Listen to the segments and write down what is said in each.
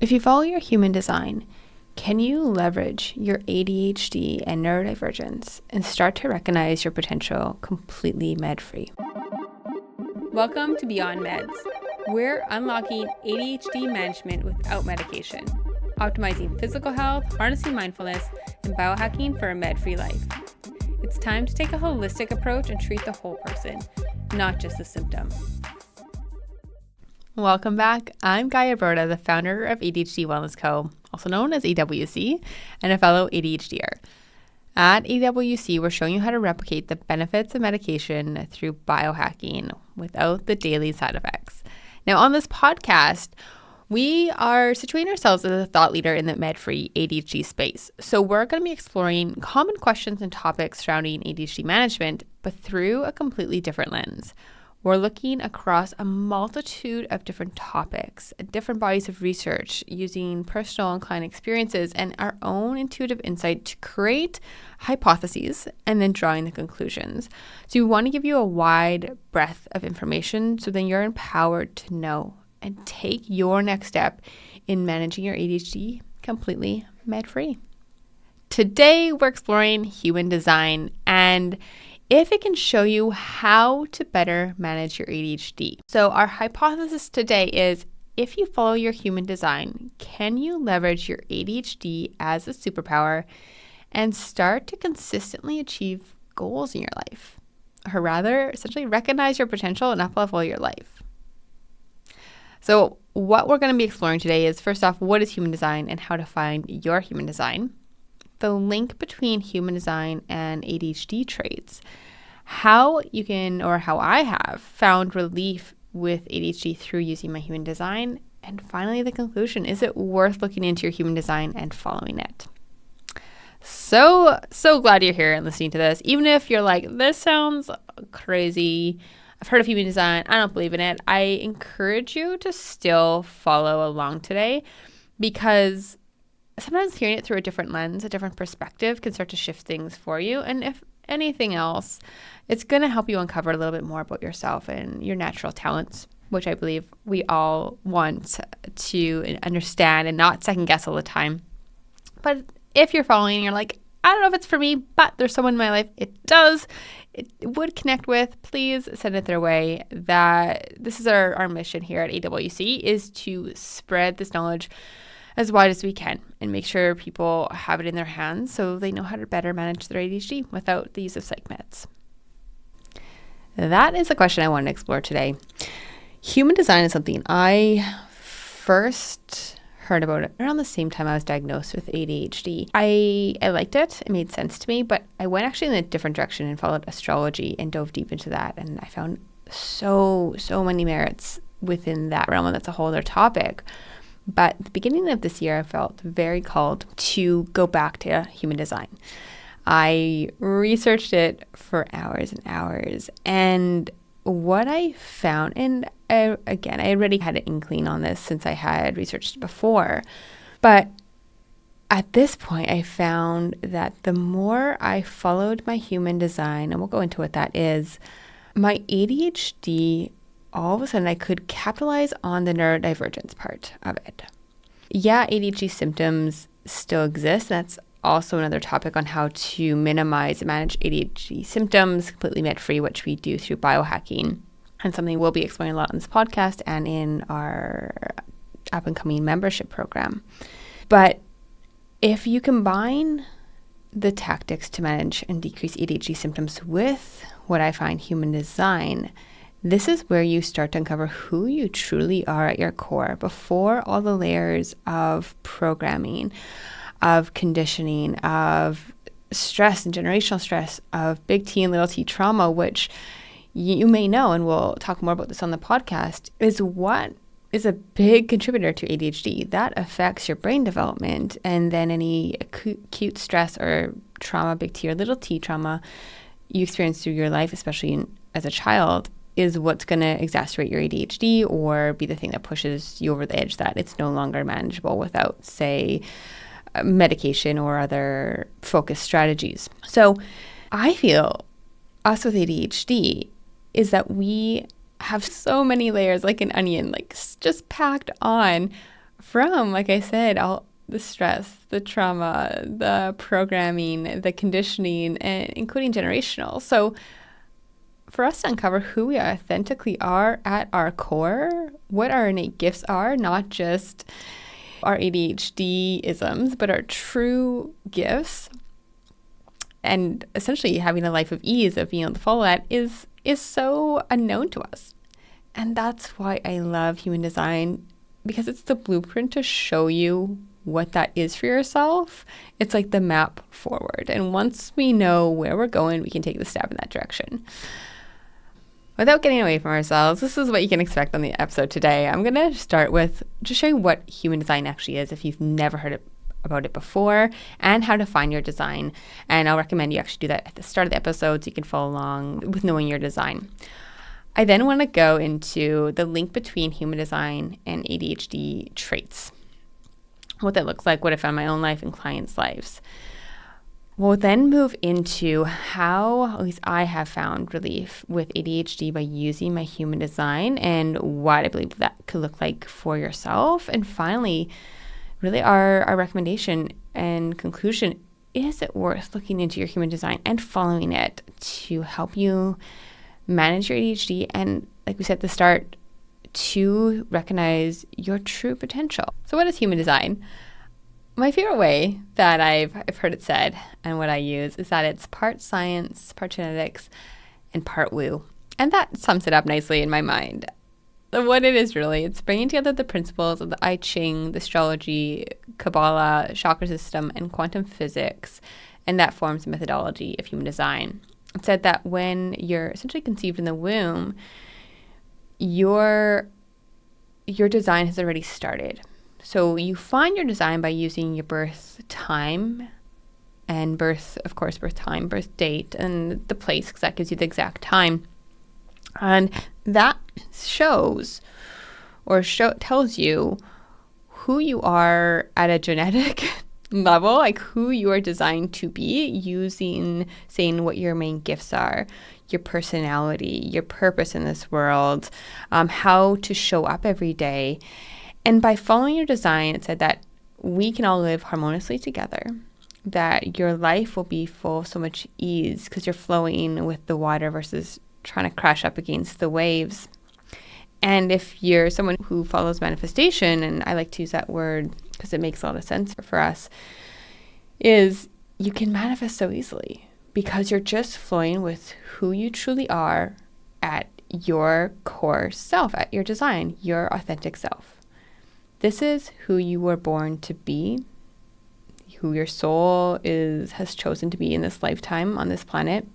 If you follow your human design, can you leverage your ADHD and neurodivergence and start to recognize your potential completely med-free? Welcome to Beyond Meds. We're unlocking ADHD management without medication, optimizing physical health, harnessing mindfulness, and biohacking for a med-free life. It's time to take a holistic approach and treat the whole person, not just the symptom. Welcome back. I'm Gaia Broda, the founder of ADHD Wellness Co., also known as AWC, and a fellow ADHDer. At AWC, we're showing you how to replicate the benefits of medication through biohacking without the daily side effects. Now, on this podcast, we are situating ourselves as a thought leader in the med-free ADHD space. So we're going to be exploring common questions and topics surrounding ADHD management, but through a completely different lens. We're looking across a multitude of different topics, different bodies of research, using personal and client experiences and our own intuitive insight to create hypotheses and then drawing the conclusions. So we want to give you a wide breadth of information so then you're empowered to know and take your next step in managing your ADHD completely med-free. Today, we're exploring human design and if it can show you how to better manage your ADHD. So our hypothesis today is if you follow your human design, can you leverage your ADHD as a superpower and start to consistently achieve goals in your life? Or rather, essentially recognize your potential and up-level your life. So what we're going to be exploring today is, first off, what is human design and how to find your human design, the link between human design and ADHD traits, how you can, or how I have found relief with ADHD through using my human design, and finally the conclusion, is it worth looking into your human design and following it? So glad you're here and listening to this. Even if you're like, this sounds crazy, I've heard of human design, I don't believe in it, I encourage you to still follow along today because sometimes hearing it through a different lens, a different perspective can start to shift things for you. And if anything else, it's going to help you uncover a little bit more about yourself and your natural talents, which I believe we all want to understand and not second guess all the time. But if you're following and you're like, I don't know if it's for me, but there's someone in my life it would connect with, please send it their way. That this is our mission here at AWC, is to spread this knowledge as wide as we can and make sure people have it in their hands so they know how to better manage their ADHD without the use of psych meds. That is the question I want to explore today. Human design is something I first heard about it around the same time I was diagnosed with ADHD. I liked it. It made sense to me, but I went actually in a different direction and followed astrology and dove deep into that. And I found so many merits within that realm, and that's a whole other topic. But at the beginning of this year, I felt very called to go back to human design. I researched it for hours and hours. And what I found, and I already had an inkling on this since I had researched it before. But at this point, I found that the more I followed my human design, and we'll go into what that is, my ADHD, all of a sudden I could capitalize on the neurodivergence part of it. Yeah, ADHD symptoms still exist. That's also another topic on how to minimize and manage ADHD symptoms completely med-free, which we do through biohacking, and something we'll be exploring a lot on this podcast and in our up-and-coming membership program. But if you combine the tactics to manage and decrease ADHD symptoms with what I find human design, this is where you start to uncover who you truly are at your core before all the layers of programming, of conditioning, of stress and generational stress, of big T and little t trauma, which you may know, and we'll talk more about this on the podcast, is what is a big contributor to ADHD. That affects your brain development, and then any acute stress or trauma, big T or little t trauma you experience through your life, especially as a child, is what's going to exacerbate your ADHD or be the thing that pushes you over the edge that it's no longer manageable without, say, medication or other focus strategies. So I feel us with ADHD is that we have so many layers, like an onion, like just packed on from, like I said, all the stress, the trauma, the programming, the conditioning, and including generational. So for us to uncover who we authentically are at our core, what our innate gifts are, not just our ADHD isms, but our true gifts, and essentially having a life of ease, of being able to follow that, is so unknown to us. And that's why I love human design, because it's the blueprint to show you what that is for yourself. It's like the map forward. And once we know where we're going, we can take the step in that direction. Without getting away from ourselves, this is what you can expect on the episode today. I'm going to start with just showing what human design actually is if you've never heard about it before, and how to find your design. And I'll recommend you actually do that at the start of the episode so you can follow along with knowing your design. I then want to go into the link between human design and ADHD traits, what that looks like, what I found in my own life and clients' lives. We'll then move into how, at least I have found relief with ADHD by using my human design, and what I believe that could look like for yourself. And finally, really our recommendation and conclusion: is it worth looking into your human design and following it to help you manage your ADHD, and, like we said at the start, to recognize your true potential? So what is human design? My favorite way that I've heard it said, and what I use, is that it's part science, part genetics, and part woo. And that sums it up nicely in my mind. What it is really, it's bringing together the principles of the I Ching, the astrology, Kabbalah, chakra system, and quantum physics, and that forms the methodology of human design. It said that when you're essentially conceived in the womb, your design has already started. So you find your design by using your birth time and birth time, birth date, and the place, because that gives you the exact time. And that tells you who you are at a genetic level, like who you are designed to be, saying what your main gifts are, your personality, your purpose in this world, how to show up every day. And by following your design, it said that we can all live harmoniously together, that your life will be full of so much ease because you're flowing with the water versus trying to crash up against the waves. And if you're someone who follows manifestation, and I like to use that word because it makes a lot of sense for us, is you can manifest so easily because you're just flowing with who you truly are at your core self, at your design, your authentic self. This is who you were born to be, who your soul has chosen to be in this lifetime on this planet,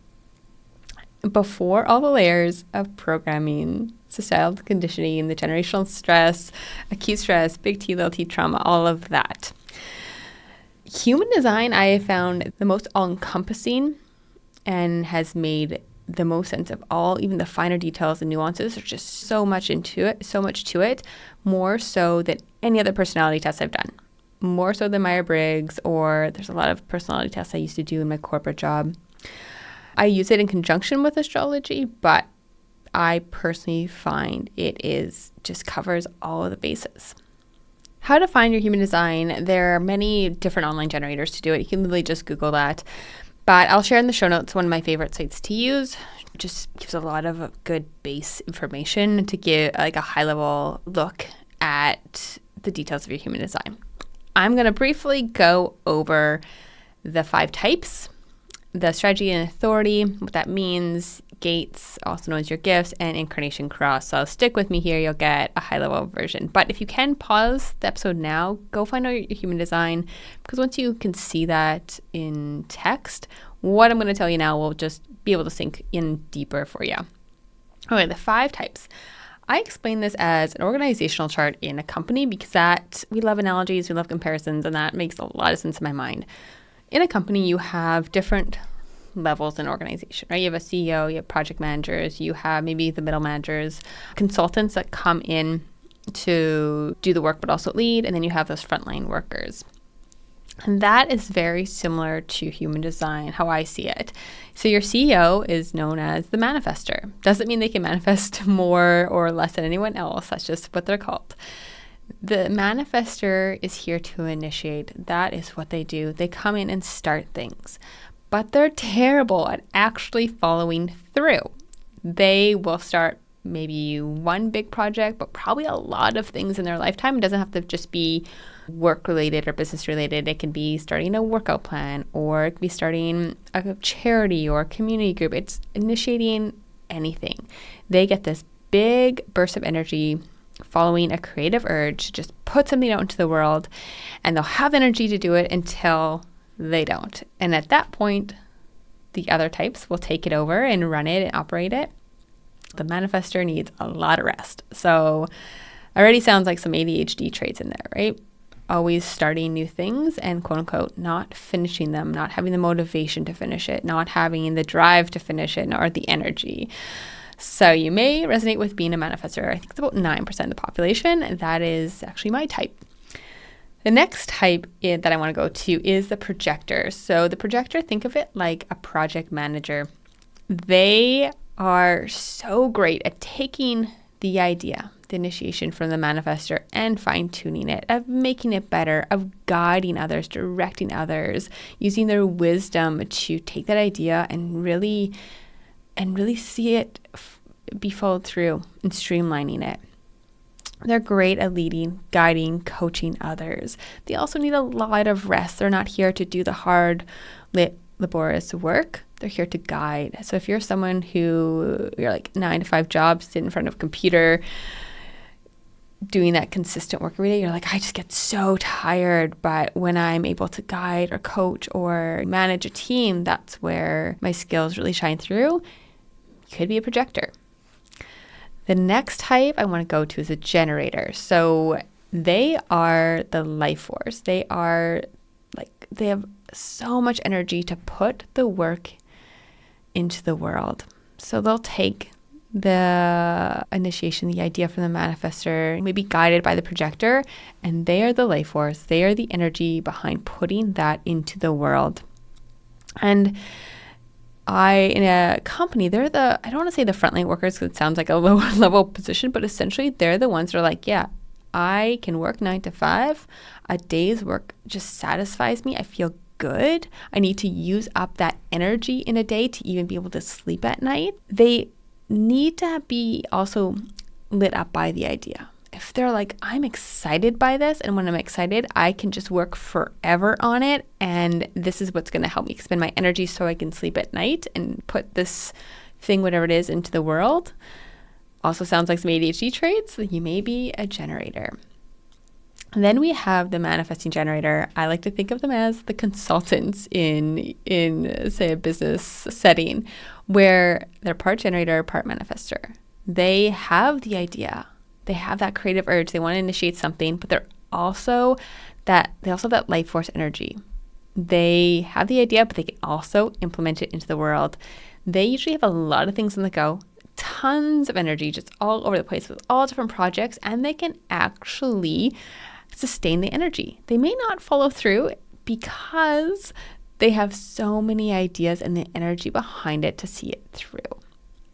before all the layers of programming, societal conditioning, the generational stress, acute stress, big T, little t trauma, all of that. Human design, I have found the most all-encompassing and has made the most sense of all, even the finer details and nuances. There's just so much to it, more so than any other personality test I've done, more so than Myers-Briggs, or there's a lot of personality tests I used to do in my corporate job. I use it in conjunction with astrology, but I personally find just covers all of the bases. How to find your human design. There are many different online generators to do it. You can literally just Google that. But I'll share in the show notes one of my favorite sites to use. It just gives a lot of good base information to give like a high-level look at the details of your human design. I'm going to briefly go over the 5 types, the strategy and authority, what that means, gates, also known as your gifts, and Incarnation Cross. So stick with me here. You'll get a high-level version. But if you can pause the episode now, go find out your human design, because once you can see that in text, what I'm going to tell you now will just be able to sink in deeper for you. Okay, the 5 types. I explain this as an organizational chart in a company because we love analogies, we love comparisons, and that makes a lot of sense in my mind. In a company, you have different levels in organization, right? You have a CEO, you have project managers, you have maybe the middle managers, consultants that come in to do the work but also lead, and then you have those frontline workers. And that is very similar to human design, how I see it. So your CEO is known as the manifestor. Doesn't mean they can manifest more or less than anyone else. That's just what they're called. The manifestor is here to initiate. That is what they do. They come in and start things, but they're terrible at actually following through. They will start maybe one big project, but probably a lot of things in their lifetime. It doesn't have to just be work related or business related. It can be starting a workout plan, or it can be starting a charity or a community group. It's initiating anything. They get this big burst of energy following a creative urge to just put something out into the world, and they'll have energy to do it until they don't. And at that point, the other types will take it over and run it and operate it. The manifestor needs a lot of rest. So already sounds like some ADHD traits in there, right? Always starting new things and quote unquote not finishing them, not having the motivation to finish it, not having the drive to finish it, or the energy. So you may resonate with being a manifestor. I think it's about 9% of the population. That is actually my type. The next type that I want to go to is the projector. So the projector, think of it like a project manager. They are so great at taking the idea, the initiation from the manifestor, and fine-tuning it, of making it better, of guiding others, directing others, using their wisdom to take that idea and really see it be followed through and streamlining it. They're great at leading, guiding, coaching others. They also need a lot of rest. They're not here to do the hard, laborious work. They're here to guide. So if you're someone who you're like 9 to 5 jobs, sit in front of a computer, doing that consistent work every day, you're like, I just get so tired. But when I'm able to guide or coach or manage a team, that's where my skills really shine through. You could be a projector. The next type I want to go to is a generator. So they are the life force. They have so much energy to put the work into the world. So they'll take the initiation, the idea from the manifestor, maybe guided by the projector, and they are the life force. They are the energy behind putting that into the world. And in a company, they're I don't want to say the frontline workers because it sounds like a lower level position, but essentially they're the ones that are like, yeah, I can work 9 to 5. A day's work just satisfies me. I feel good. I need to use up that energy in a day to even be able to sleep at night. They need to be also lit up by the idea. If they're like, I'm excited by this, and when I'm excited, I can just work forever on it, and this is what's going to help me expend my energy so I can sleep at night and put this thing, whatever it is, into the world. Also sounds like some ADHD traits. You may be a generator. And then we have the manifesting generator. I like to think of them as the consultants in say, a business setting, where they're part generator, part manifestor. They have the idea. They have that creative urge. They want to initiate something, but they also have that life force energy. They have the idea, but they can also implement it into the world. They usually have a lot of things on the go, tons of energy just all over the place with all different projects, and they can actually sustain the energy. They may not follow through because they have so many ideas and the energy behind it to see it through.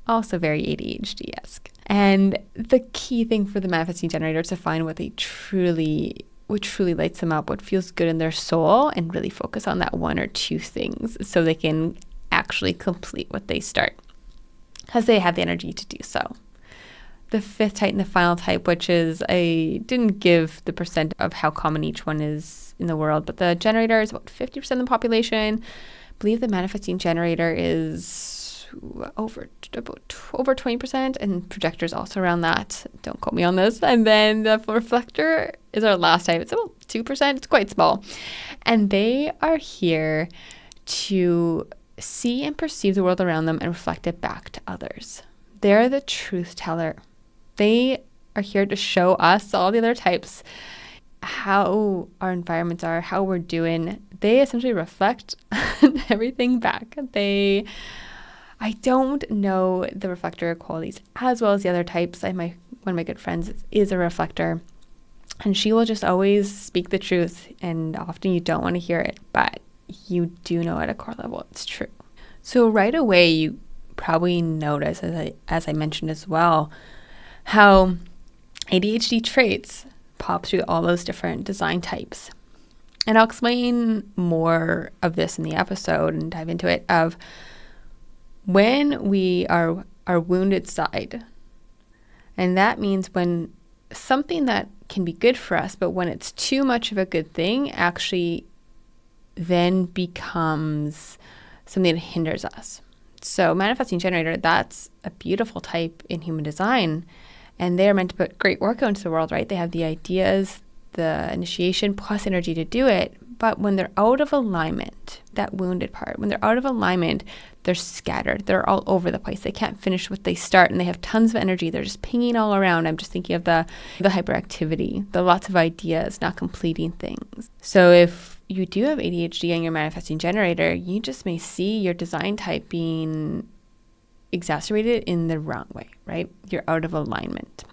Also very ADHD-esque. And the key thing for the manifesting generator is to find what truly lights them up, what feels good in their soul, and really focus on that one or two things so they can actually complete what they start, because they have the energy to do so. The fifth type and the final type, which is, I didn't give the percent of how common each one is in the world, but the generator is about 50% of the population. I believe the manifesting generator is over 20%, and projectors also around that. Don't quote me on this. And then the reflector is our last type. It's about 2%. It's quite small. And they are here to see and perceive the world around them and reflect it back to others. They're the truth teller. They are here to show us, all the other types, how our environments are, how we're doing. They essentially reflect everything back. I don't know the reflector qualities as well as the other types. One of my good friends is a reflector, and she will just always speak the truth, and often you don't want to hear it, but you do know at a core level it's true. So right away, you probably notice, as I mentioned as well, how ADHD traits pop through all those different design types. And I'll explain more of this in the episode and dive into it of when we are our wounded side. And that means when something that can be good for us, but when it's too much of a good thing, actually then becomes something that hinders us. So manifesting generator, that's a beautiful type in human design. And they're meant to put great work out into the world, right? They have the ideas, the initiation plus energy to do it. But when they're out of alignment, that wounded part, when they're out of alignment, they're scattered. They're all over the place. They can't finish what they start, and they have tons of energy. They're just pinging all around. I'm just thinking of the hyperactivity, the lots of ideas, not completing things. So if you do have ADHD and you're manifesting generator, you just may see your design type being exacerbated in the wrong way, right? You're out of alignment.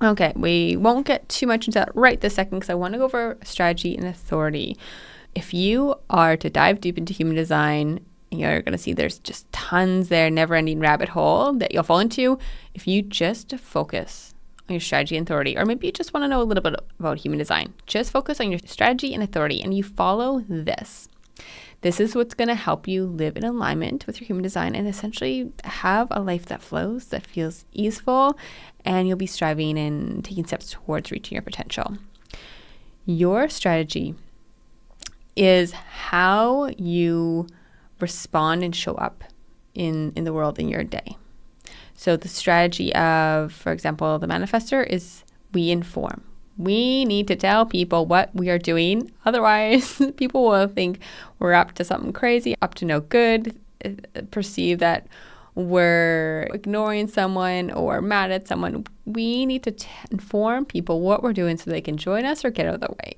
Okay, we won't get too much into that right this second because I want to go over strategy and authority. If you are to dive deep into human design, you're going to see there's just tons there, never-ending rabbit hole that you'll fall into if you just focus on your strategy and authority. Or maybe you just want to know a little bit about human design. Just focus on your strategy and authority, and you follow this. This is what's going to help you live in alignment with your human design and essentially have a life that flows, that feels easeful, and you'll be striving and taking steps towards reaching your potential. Your strategy is how you respond and show up in the world in your day. So the strategy of, for example, the Manifestor is we inform. We need to tell people what we are doing. Otherwise, people will think we're up to something crazy, up to no good, perceive that we're ignoring someone or mad at someone. We need to inform people what we're doing so they can join us or get out of the way.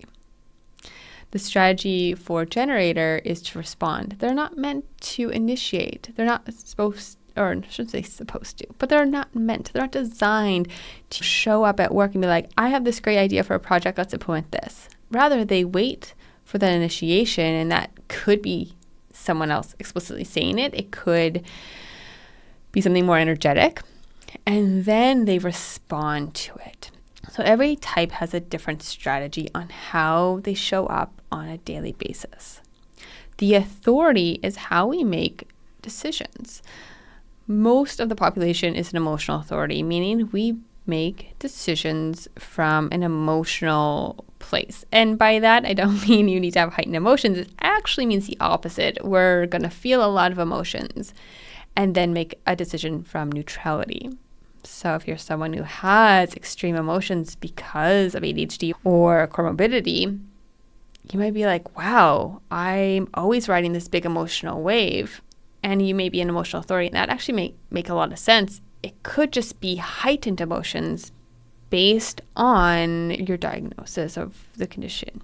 The strategy for generator is to respond. They're not meant to initiate. They're not supposed or I shouldn't say supposed to, but they're not designed to show up at work and be like, I have this great idea for a project, let's implement this. Rather, they wait for that initiation, and that could be someone else explicitly saying it. It could be something more energetic, and then they respond to it. So every type has a different strategy on how they show up on a daily basis. The authority is how we make decisions. Most of the population is an emotional authority, meaning we make decisions from an emotional place. And by that, I don't mean you need to have heightened emotions. It actually means the opposite. We're going to feel a lot of emotions and then make a decision from neutrality. So if you're someone who has extreme emotions because of ADHD or comorbidity, you might be like, wow, I'm always riding this big emotional wave. And you may be an emotional authority, and that actually make a lot of sense. It could just be heightened emotions based on your diagnosis of the condition.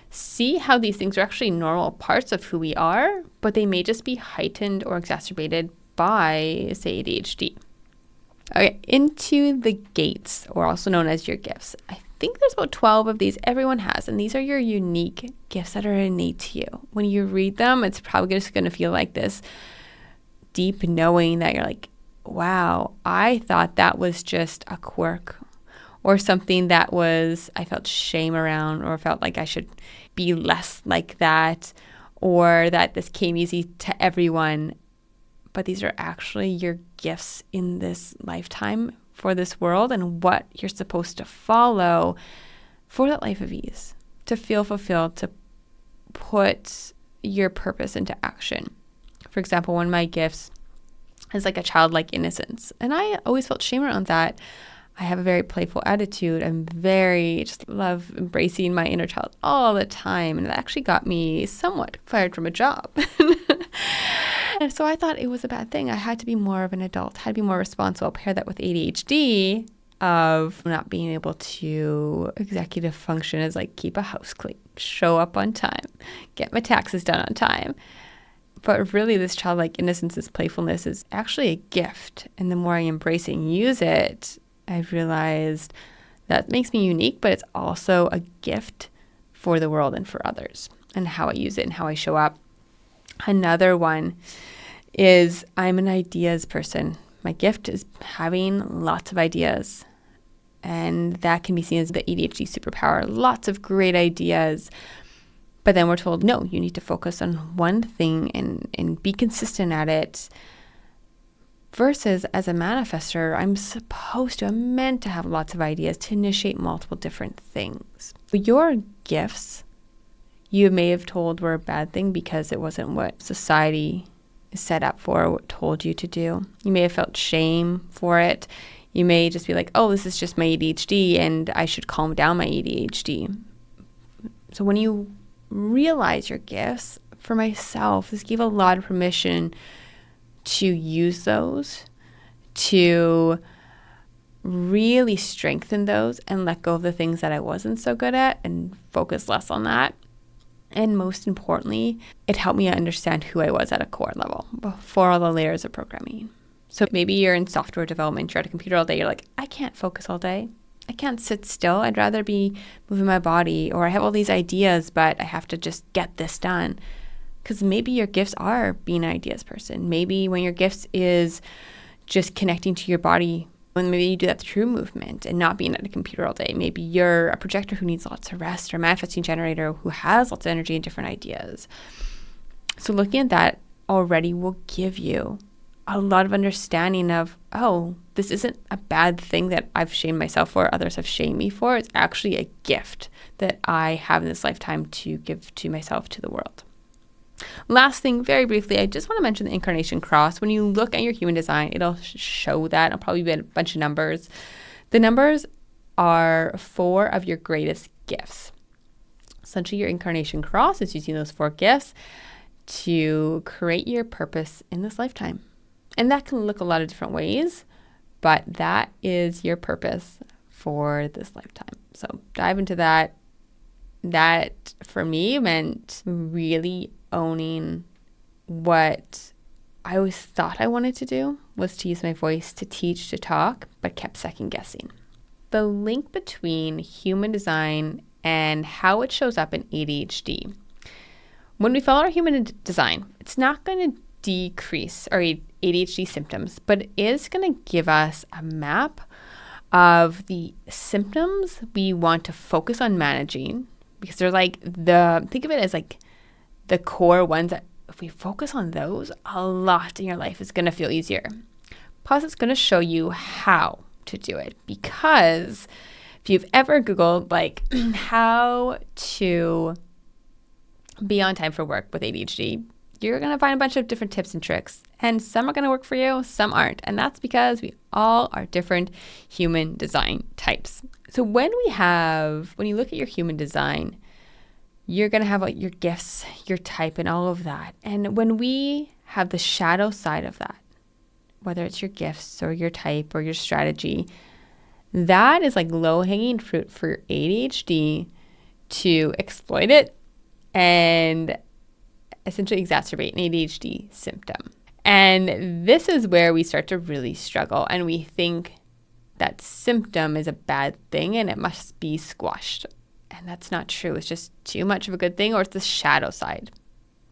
See how these things are actually normal parts of who we are, but they may just be heightened or exacerbated by, say, ADHD. Okay, into the gates, or also known as your gifts. I think there's about 12 of these everyone has, and these are your unique gifts that are innate to you. When you read them, it's probably just going to feel like this deep knowing that you're like, wow, I thought that was just a quirk or something that I felt shame around, or felt like I should be less like that, or that this came easy to everyone. But these are actually your gifts in this lifetime for this world and what you're supposed to follow for that life of ease, to feel fulfilled, to put your purpose into action. For example, one of my gifts is like a childlike innocence. And I always felt shame around that. I have a very playful attitude. Just love embracing my inner child all the time. And it actually got me somewhat fired from a job. And so I thought it was a bad thing. I had to be more of an adult, had to be more responsible. Pair that with ADHD of not being able to executive function as like keep a house clean, show up on time, get my taxes done on time. But really, this childlike innocence, this playfulness is actually a gift. And the more I embrace it and use it, I've realized that makes me unique, but it's also a gift for the world and for others, and how I use it and how I show up. Another one is I'm an ideas person. My gift is having lots of ideas. And that can be seen as the ADHD superpower. Lots of great ideas. But then we're told, no, you need to focus on one thing and be consistent at it. Versus as a manifestor, I'm meant to have lots of ideas to initiate multiple different things. Your gifts, you may have told were a bad thing because it wasn't what society is set up for, what told you to do. You may have felt shame for it. You may just be like, oh, this is just my ADHD and I should calm down my ADHD. So when you realize your gifts, for myself, this gave a lot of permission to use those, to really strengthen those and let go of the things that I wasn't so good at and focus less on that. And most importantly, it helped me understand who I was at a core level before all the layers of programming. So maybe you're in software development, you're at a computer all day, you're like, I can't focus all day. I can't sit still. I'd rather be moving my body, or I have all these ideas, but I have to just get this done. Because maybe your gifts are being an ideas person. Maybe when your gifts is just connecting to your body, when maybe you do that through movement and not being at a computer all day. Maybe you're a projector who needs lots of rest, or a manifesting generator who has lots of energy and different ideas. So looking at that already will give you a lot of understanding of, oh, this isn't a bad thing that I've shamed myself for, others have shamed me for. It's actually a gift that I have in this lifetime to give to myself, to the world. Last thing, very briefly, I just want to mention the Incarnation Cross. When you look at your human design, it'll show that. It'll probably be a bunch of numbers. The numbers are 4 of your greatest gifts. Essentially, your Incarnation Cross is using those 4 gifts to create your purpose in this lifetime. And that can look a lot of different ways, but that is your purpose for this lifetime. So dive into that. That, for me, meant really owning what I always thought I wanted to do, was to use my voice to teach, to talk, but kept second guessing. The link between human design and how it shows up in ADHD. When we follow our human design, it's not going to decrease our ADHD symptoms, but it is going to give us a map of the symptoms we want to focus on managing, because they're like think of it as like the core ones that if we focus on those, a lot in your life is going to feel easier. Plus, it's going to show you how to do it, because if you've ever Googled like how to be on time for work with ADHD, you're going to find a bunch of different tips and tricks, and some are going to work for you, some aren't. And that's because we all are different human design types. So when you look at your human design, you're going to have like your gifts, your type, and all of that. And when we have the shadow side of that, whether it's your gifts or your type or your strategy, that is like low-hanging fruit for your ADHD to exploit it and essentially exacerbate an ADHD symptom. And this is where we start to really struggle, and we think that symptom is a bad thing and it must be squashed. And that's not true. It's just too much of a good thing, or it's the shadow side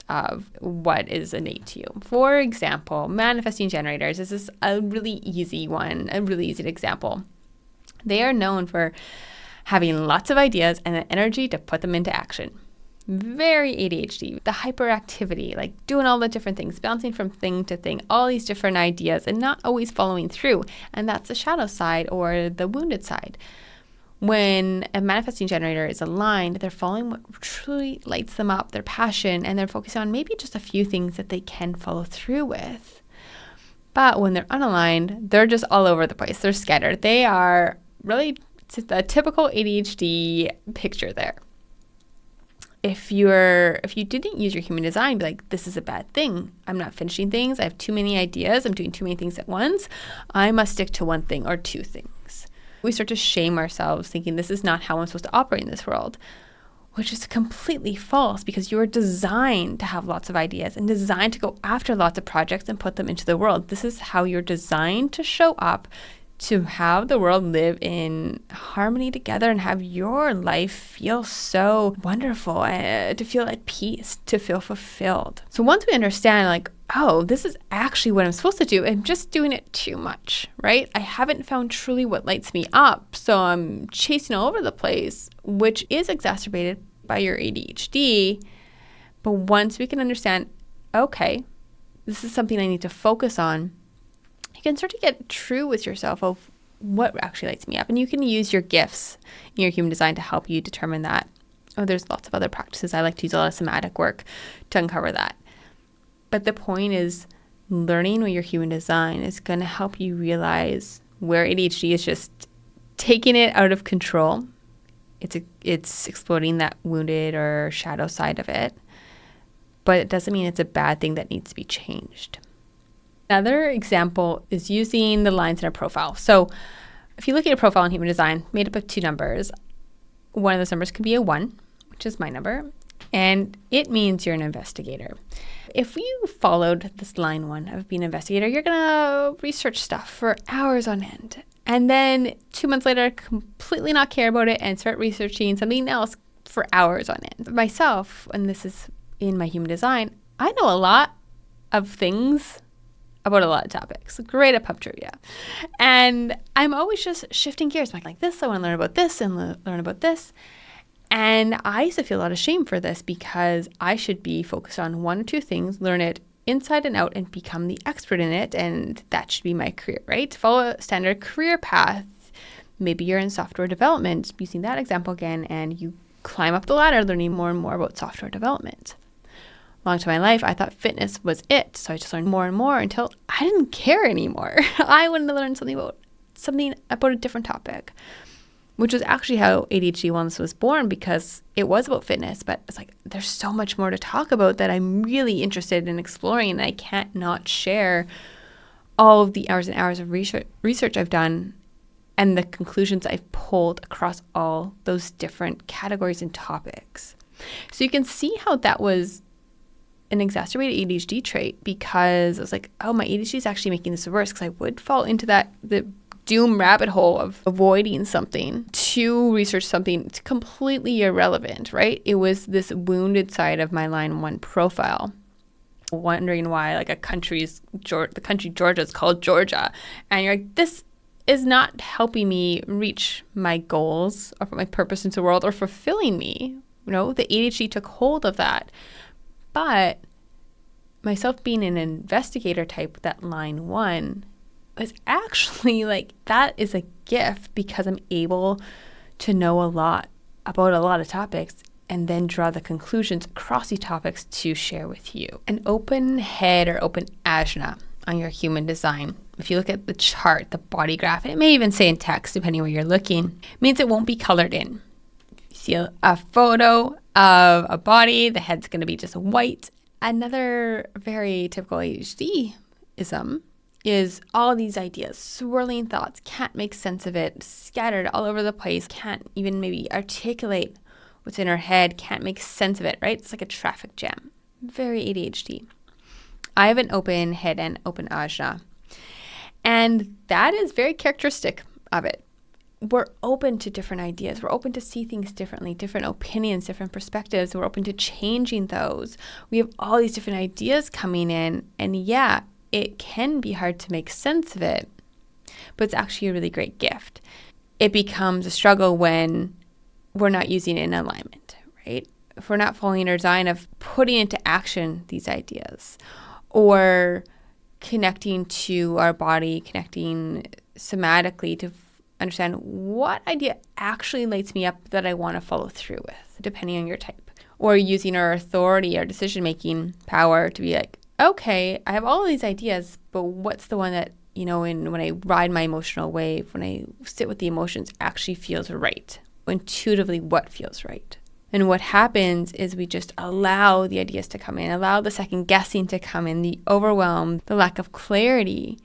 of what is innate to you. For example, manifesting generators. This is a really easy one, a really easy example. They are known for having lots of ideas and the energy to put them into action. Very ADHD, the hyperactivity, like doing all the different things, bouncing from thing to thing, all these different ideas and not always following through. And that's the shadow side or the wounded side. When a manifesting generator is aligned, they're following what truly lights them up, their passion, and they're focusing on maybe just a few things that they can follow through with. But when they're unaligned, they're just all over the place. They're scattered. They are really a typical ADHD picture there. If you didn't use your human design, be like, this is a bad thing. I'm not finishing things. I have too many ideas. I'm doing too many things at once. I must stick to one thing or two things. We start to shame ourselves thinking this is not how I'm supposed to operate in this world, which is completely false, because you're designed to have lots of ideas and designed to go after lots of projects and put them into the world. This is how you're designed to show up, to have the world live in harmony together and have your life feel so wonderful, to feel at peace, to feel fulfilled. So once we understand, like, oh, this is actually what I'm supposed to do, I'm just doing it too much, right? I haven't found truly what lights me up, so I'm chasing all over the place, which is exacerbated by your ADHD. But once we can understand, okay, this is something I need to focus on, you can start to get true with yourself of what actually lights me up. And you can use your gifts in your human design to help you determine that. Oh, there's lots of other practices. I like to use a lot of somatic work to uncover that. But the point is, learning what your human design is going to help you realize where ADHD is just taking it out of control. It's exploiting that wounded or shadow side of it. But it doesn't mean it's a bad thing that needs to be changed. Another example is using the lines in our profile. So if you look at a profile in human design made up of 2 numbers, one of those numbers could be a 1, which is my number, and it means you're an investigator. If you followed this line 1 of being an investigator, you're going to research stuff for hours on end. And then 2 months later, completely not care about it and start researching something else for hours on end. Myself, and this is in my human design, I know a lot of things about a lot of topics. Great at pub trivia. And I'm always just shifting gears. I'm like this, I want to learn about this and learn about this. And I used to feel a lot of shame for this because I should be focused on 1 or 2 things, learn it inside and out and become the expert in it. And that should be my career, right? Follow a standard career path. Maybe you're in software development, using that example again, and you climb up the ladder learning more and more about software development. Long to my life, I thought fitness was it. So I just learned more and more until I didn't care anymore. I wanted to learn something about a different topic, which was actually how ADHD Wellness was born, because it was about fitness. But it's like, there's so much more to talk about that I'm really interested in exploring. And I can't not share all of the hours and hours of research I've done and the conclusions I've pulled across all those different categories and topics. So you can see how that was an exacerbated ADHD trait, because I was like, oh, my ADHD is actually making this worse, because I would fall into the doom rabbit hole of avoiding something to research something completely irrelevant, right? It was this wounded side of my line 1 profile, wondering why like the country Georgia is called Georgia. And you're like, this is not helping me reach my goals or my purpose into the world or fulfilling me. You know, the ADHD took hold of that. But myself being an investigator type, that line 1, was actually like, that is a gift, because I'm able to know a lot about a lot of topics and then draw the conclusions across these topics to share with you. An open head or open ajna on your human design, if you look at the chart, the body graph, and it may even say in text, depending where you're looking, means it won't be colored in. You see a photo of a body, the head's going to be just white. Another very typical ADHD-ism is all these ideas, swirling thoughts, can't make sense of it, scattered all over the place, can't even maybe articulate what's in her head, can't make sense of it, right? It's like a traffic jam. Very ADHD. I have an open head and open ajna. And that is very characteristic of it. We're open to different ideas. We're open to see things differently, different opinions, different perspectives. We're open to changing those. We have all these different ideas coming in. And yeah, it can be hard to make sense of it, but it's actually a really great gift. It becomes a struggle when we're not using it in alignment, right? If we're not following our design of putting into action these ideas, or connecting to our body, connecting somatically to understand what idea actually lights me up that I want to follow through with, depending on your type. Or using our authority, our decision-making power to be like, okay, I have all these ideas, but what's the one that, you know, when I ride my emotional wave, when I sit with the emotions, actually feels right? Intuitively, what feels right? And what happens is we just allow the ideas to come in, allow the second guessing to come in, the overwhelm, the lack of clarity.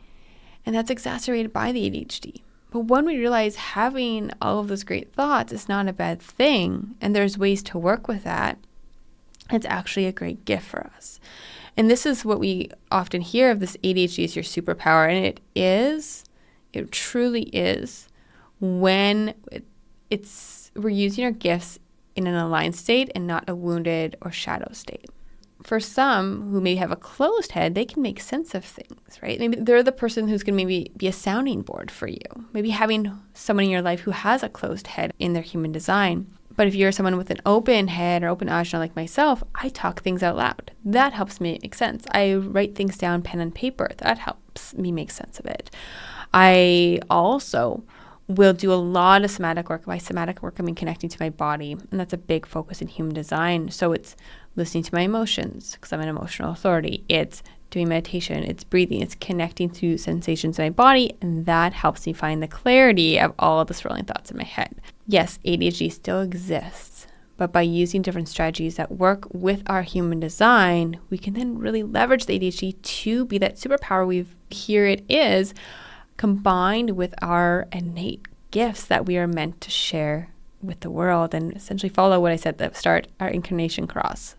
And that's exacerbated by the ADHD. But when we realize having all of those great thoughts is not a bad thing, and there's ways to work with that, it's actually a great gift for us. And this is what we often hear of, this ADHD is your superpower. And it is It truly is when we're using our gifts in an aligned state and not a wounded or shadow state. For some who maybe have a closed head, they can make sense of things, right? Maybe they're the person who's going to maybe be a sounding board for you. Maybe having someone in your life who has a closed head in their human design. But if you're someone with an open head or open ajna like myself, I talk things out loud. That helps me make sense. I write things down pen and paper. That helps me make sense of it. I also will do a lot of somatic work. By somatic work, I mean connecting to my body. And that's a big focus in human design. So it's listening to my emotions because I'm an emotional authority. It's doing meditation. It's breathing. It's connecting to sensations in my body. And that helps me find the clarity of all of the swirling thoughts in my head. Yes, ADHD still exists. But by using different strategies that work with our human design, we can then really leverage the ADHD to be that superpower here it is, combined with our innate gifts that we are meant to share with the world and essentially follow what I said at the start, our Incarnation Cross,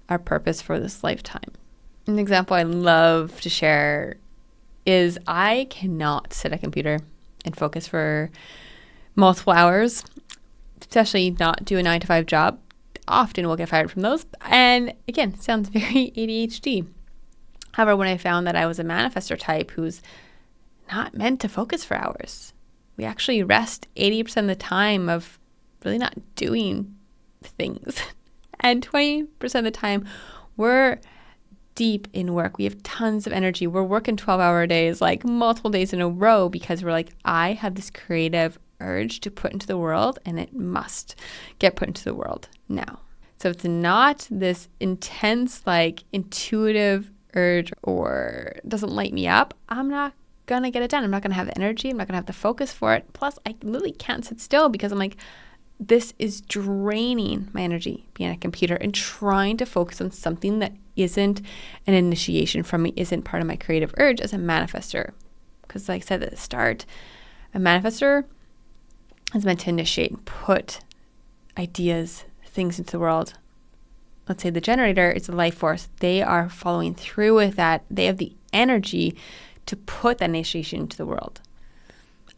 our purpose for this lifetime. An example I love to share is I cannot sit at a computer and focus for multiple hours, especially not do a 9-to-5 job. Often we'll get fired from those. And again, sounds very ADHD. However, when I found that I was a manifestor type who's not meant to focus for hours. We actually rest 80% of the time of really not doing things. And 20% of the time, we're deep in work. We have tons of energy. We're working 12-hour days, like multiple days in a row, because we're like, I have this creative urge to put into the world, and it must get put into the world now. So it's not this intense, like intuitive urge or doesn't light me up. I'm not gonna get it done. I'm not gonna have the energy. I'm not gonna have the focus for it. Plus, I literally can't sit still because I'm like, this is draining my energy, being at a computer and trying to focus on something that isn't an initiation from me, isn't part of my creative urge as a manifestor. Because like I said at the start, a manifestor is meant to initiate and put ideas, things into the world. Let's say the generator is a life force. They are following through with that. They have the energy to put that initiation into the world.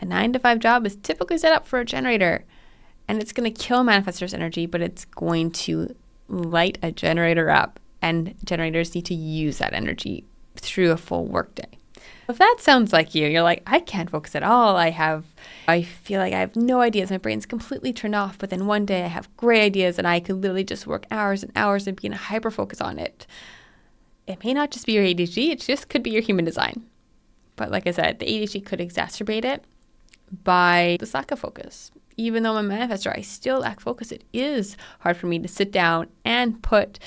A 9-to-5 job is typically set up for a generator, and it's going to kill manifestor's energy, but it's going to light a generator up, and generators need to use that energy through a full workday. If that sounds like you're like, I can't focus at all. I feel like I have no ideas. My brain's completely turned off, but then one day I have great ideas and I could literally just work hours and hours and be in a hyper focus on it. It may not just be your ADHD, it just could be your human design. But like I said, the ADHD could exacerbate it by this lack of focus. Even though I'm a manifestor, I still lack focus. It is hard for me to sit down and put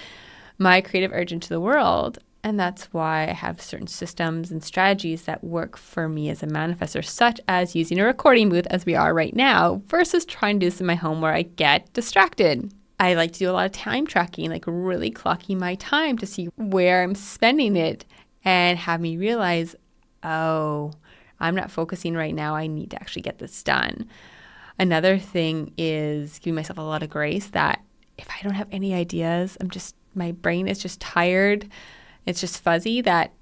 my creative urge into the world. And that's why I have certain systems and strategies that work for me as a manifestor, such as using a recording booth as we are right now versus trying to do this in my home where I get distracted. I like to do a lot of time tracking, like really clocking my time to see where I'm spending it and have me realize, oh, I'm not focusing right now. I need to actually get this done. Another thing is giving myself a lot of grace that if I don't have any ideas, my brain is just tired. It's just fuzzy that,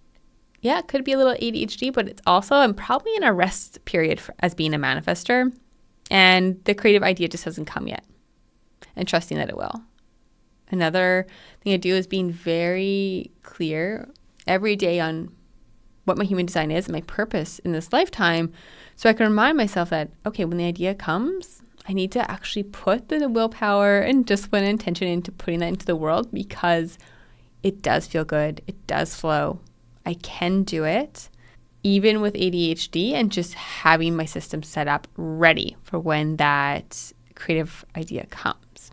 yeah, it could be a little ADHD, but it's also, I'm probably in a rest period as being a manifestor, and the creative idea just hasn't come yet, and trusting that it will. Another thing I do is being very clear every day on what my human design is and my purpose in this lifetime, so I can remind myself that, okay, when the idea comes, I need to actually put the willpower and discipline and intention into putting that into the world, because it does feel good. It does flow. I can do it, even with ADHD, and just having my system set up ready for when that creative idea comes.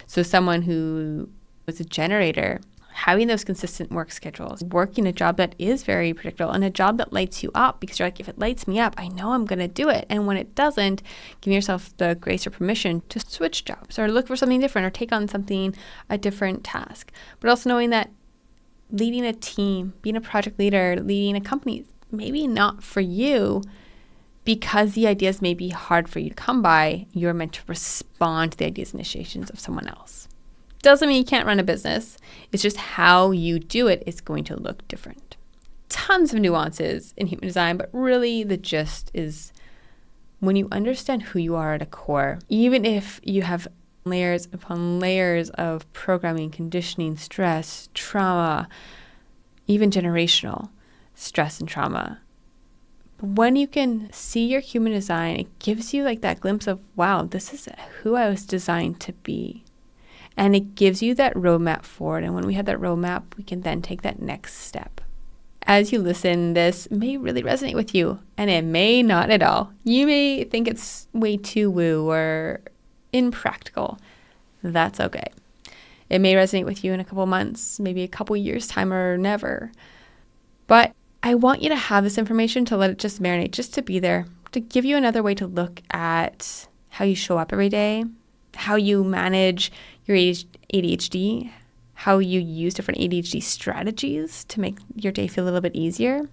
So someone who was a generator, having those consistent work schedules, working a job that is very predictable and a job that lights you up, because you're like, if it lights me up, I know I'm going to do it. And when it doesn't, giving yourself the grace or permission to switch jobs or look for something different or take on a different task. But also knowing that leading a team, being a project leader, leading a company, maybe not for you, because the ideas may be hard for you to come by. You're meant to respond to the ideas and initiations of someone else. Doesn't mean you can't run a business. It's just how you do it is going to look different. Ton tons of nuances in human design, but really the gist is when you understand who you are at a core, even if you have layers upon layers of programming, conditioning, stress, trauma, even generational stress and trauma. When you can see your human design, it gives you like that glimpse of, wow, this is who I was designed to be. And it gives you that roadmap forward. And when we have that roadmap, we can then take that next step. As you listen, this may really resonate with you, and it may not at all. You may think it's way too woo or impractical. That's okay. It may resonate with you in a couple months, maybe a couple years' time, or never. But I want you to have this information to let it just marinate, just to be there, to give you another way to look at how you show up every day, how you manage your ADHD, how you use different ADHD strategies to make your day feel a little bit easier.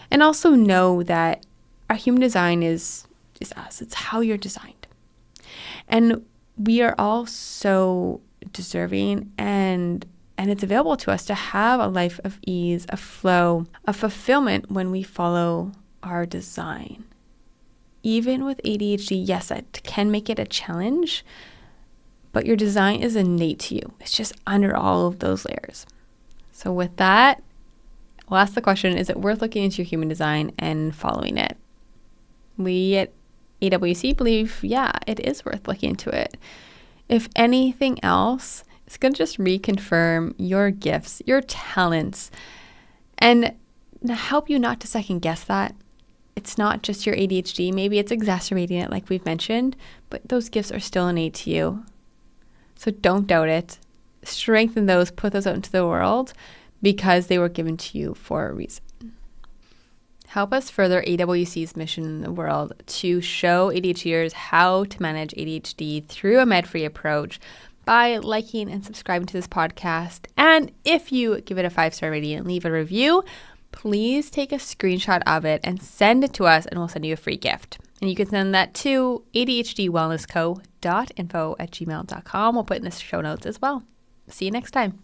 And also know that our human design is us. It's how you're designed. And we are all so deserving, and it's available to us to have a life of ease, of flow, of fulfillment when we follow our design. Even with ADHD, yes, that can make it a challenge, but your design is innate to you. It's just under all of those layers. So with that, we'll ask the question, is it worth looking into your human design and following it? We at AWC believe, yeah, it is worth looking into it. If anything else, it's going to just reconfirm your gifts, your talents, and help you not to second guess that. It's not just your ADHD. Maybe it's exacerbating it like we've mentioned, but those gifts are still innate to you. So don't doubt it. Strengthen those, put those out into the world because they were given to you for a reason. Help us further AWC's mission in the world to show ADHDers how to manage ADHD through a med-free approach by liking and subscribing to this podcast. And if you give it a 5-star rating and leave a review, please take a screenshot of it and send it to us, and we'll send you a free gift. And you can send that to adhdwellnessco.info@gmail.com. We'll put in the show notes as well. See you next time.